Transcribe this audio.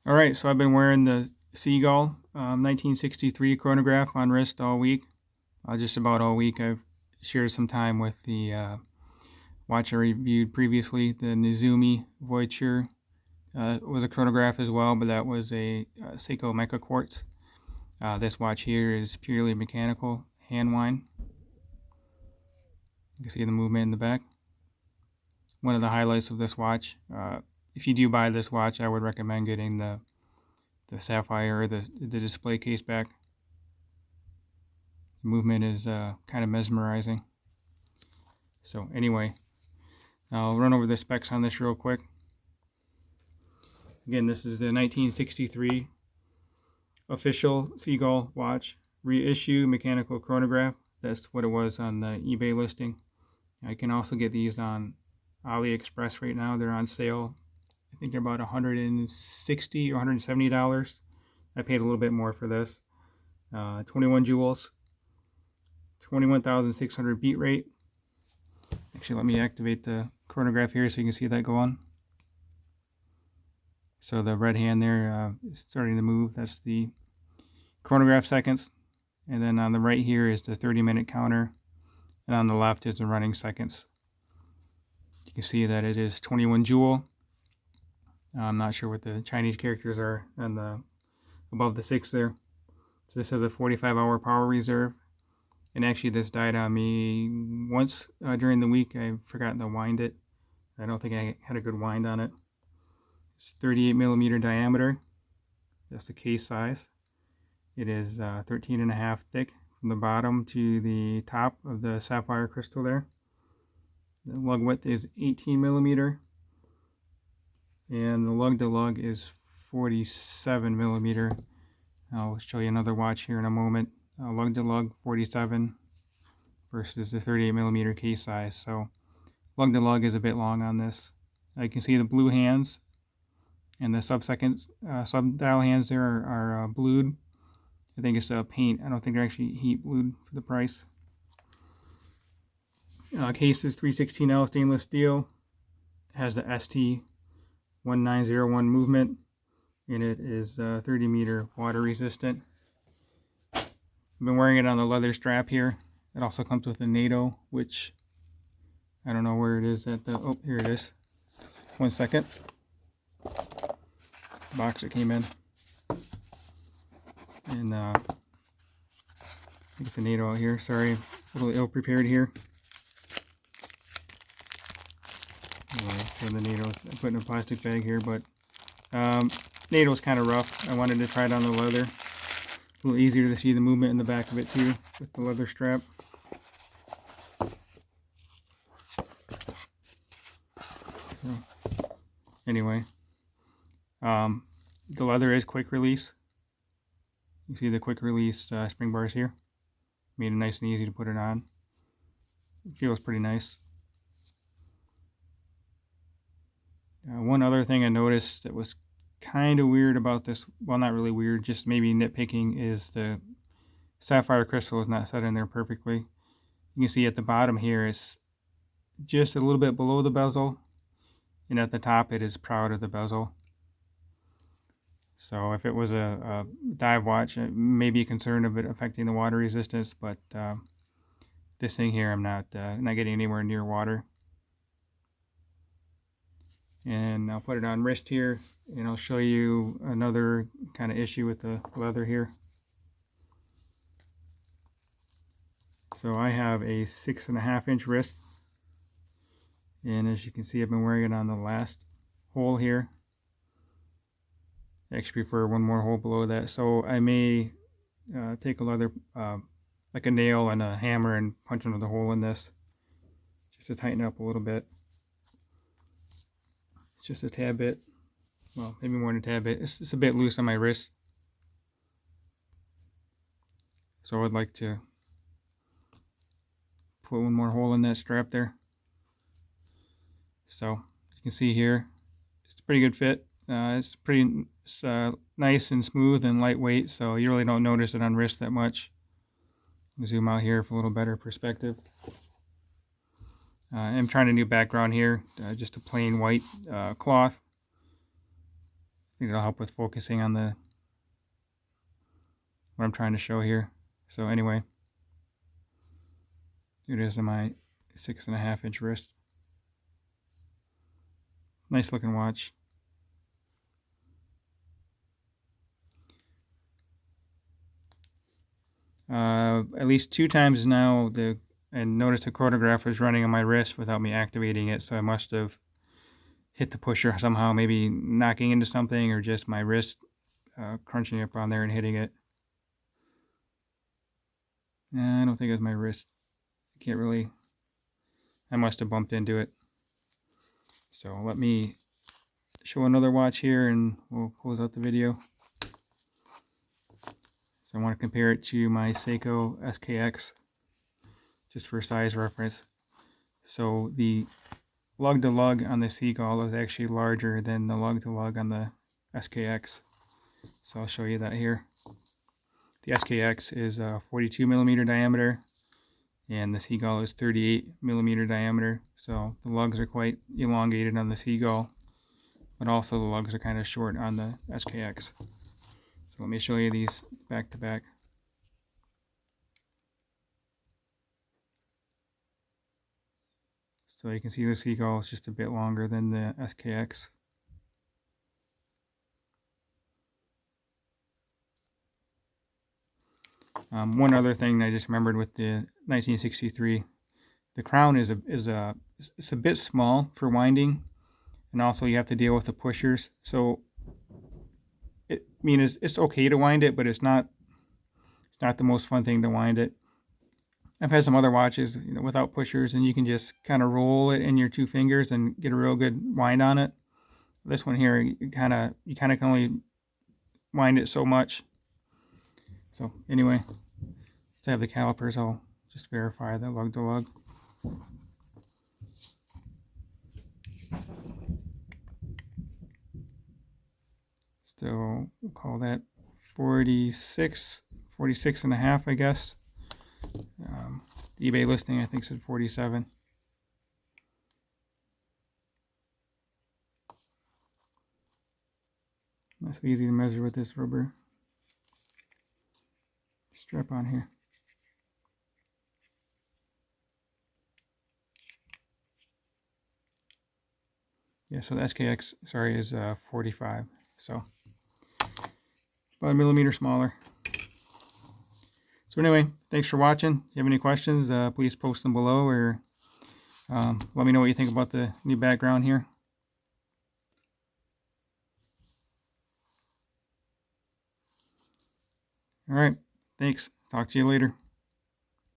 Alright, so I've been wearing the Seagull 1963 chronograph on wrist all week. Just about all week. I've shared some time with the watch I reviewed previously. The Nizumi Voyager was a chronograph as well, but that was a Seiko Mecha Quartz. This watch here is purely mechanical hand wind. You can see the movement in the back. One of the highlights of this watch, if you do buy this watch, I would recommend getting the Sapphire, the display case back. The movement is kind of mesmerizing. So anyway, I'll run over the specs on this real quick. Again, this is the 1963 official Seagull watch, reissue mechanical chronograph. That's what it was on the eBay listing. I can also get these on AliExpress right now. They're on sale. I think they're about $160 or $170. I paid a little bit more for this. 21 joules, 21,600 beat rate. Actually, let me activate the chronograph here so you can see that go on. So the red hand there is starting to move. That's the chronograph seconds. And then on the right here is the 30-minute counter. And on the left is the running seconds. You can see that it is 21 joule. I'm not sure what the Chinese characters are on the above the 6 there. So this is a 45-hour power reserve. And actually this died on me once during the week. I've forgotten to wind it. I don't think I had a good wind on it. It's 38mm diameter. That's the case size. It is 13.5 thick from the bottom to the top of the sapphire crystal there. The lug width is 18mm. And the lug to lug is 47mm. I'll show you another watch here in a moment. Lug to lug 47 versus the 38mm case size. So lug to lug is a bit long on this. You can see the blue hands and the sub-dial hands there are blued. I think it's paint. I don't think they're actually heat blued for the price. Case is 316L stainless steel. It has the ST1901 movement, and it is 30-meter water resistant. I've been wearing it on the leather strap here. It also comes with a NATO, which I don't know where it is at the, oh, here it is. 1 second. Box it came in. And get the NATO out here. Sorry, a little ill-prepared here. Anyway, so the NATO I put in a plastic bag here, but NATO is kind of rough. I wanted to try it on the leather. A little easier to see the movement in the back of it too, with the leather strap. So, anyway, the leather is quick release. You see the quick release spring bars here. Made it nice and easy to put it on. It feels pretty nice. One other thing I noticed that was kind of weird about this, well, not really weird, just maybe nitpicking, is the sapphire crystal is not set in there perfectly. You can see at the bottom here is just a little bit below the bezel, and at the top it is proud of the bezel. So if it was a dive watch, it may be concerned of it affecting the water resistance, but this thing here, I'm not getting anywhere near water. And I'll put it on wrist here, and I'll show you another kind of issue with the leather here. So I have a 6.5-inch wrist, and as you can see, I've been wearing it on the last hole here. I actually prefer one more hole below that, so I may take a leather, like a nail and a hammer, and punch another hole in this just to tighten up a little bit. It's just a tad bit, well, maybe more than a tad bit. It's a bit loose on my wrist, so I would like to put one more hole in that strap there. So as you can see here, it's a pretty good fit. It's pretty nice and smooth and lightweight, so you really don't notice it on wrist that much. Zoom out here for a little better perspective. I'm trying a new background here, just a plain white cloth. think it'll help with focusing on what I'm trying to show here. So anyway, here it is on my 6.5 inch wrist. Nice looking watch. At least 2 times now, and notice the chronograph was running on my wrist without me activating it, so I must have hit the pusher somehow, maybe knocking into something, or just my wrist crunching up on there and hitting it. I don't think it was my wrist. I must have bumped into it. So let me show another watch here and we'll close out the video. So I want to compare it to my Seiko SKX, just for size reference. So the lug-to-lug on the Seagull is actually larger than the lug-to-lug on the SKX. So I'll show you that here. The SKX is a 42 millimeter diameter, and the Seagull is 38 millimeter diameter. So the lugs are quite elongated on the Seagull, but also the lugs are kind of short on the SKX. So let me show you these back to back. So you can see the Seagull is just a bit longer than the SKX. One other thing I just remembered with the 1963, the crown is a bit small for winding, and also you have to deal with the pushers. So it's okay to wind it, but it's not the most fun thing to wind it. I've had some other watches, without pushers, and you can just kind of roll it in your 2 fingers and get a real good wind on it. This one here, you kind of can only wind it so much. So anyway, to have the calipers, I'll just verify the lug to lug. So we'll call that 46 and a half, I guess. The eBay listing I think said 47. That's easy to measure with this rubber strap on here. Yeah, so the SKX, sorry, is 45. So about a millimeter smaller. So anyway, thanks for watching. If you have any questions, please post them below, or let me know what you think about the new background here. All right, thanks. Talk to you later.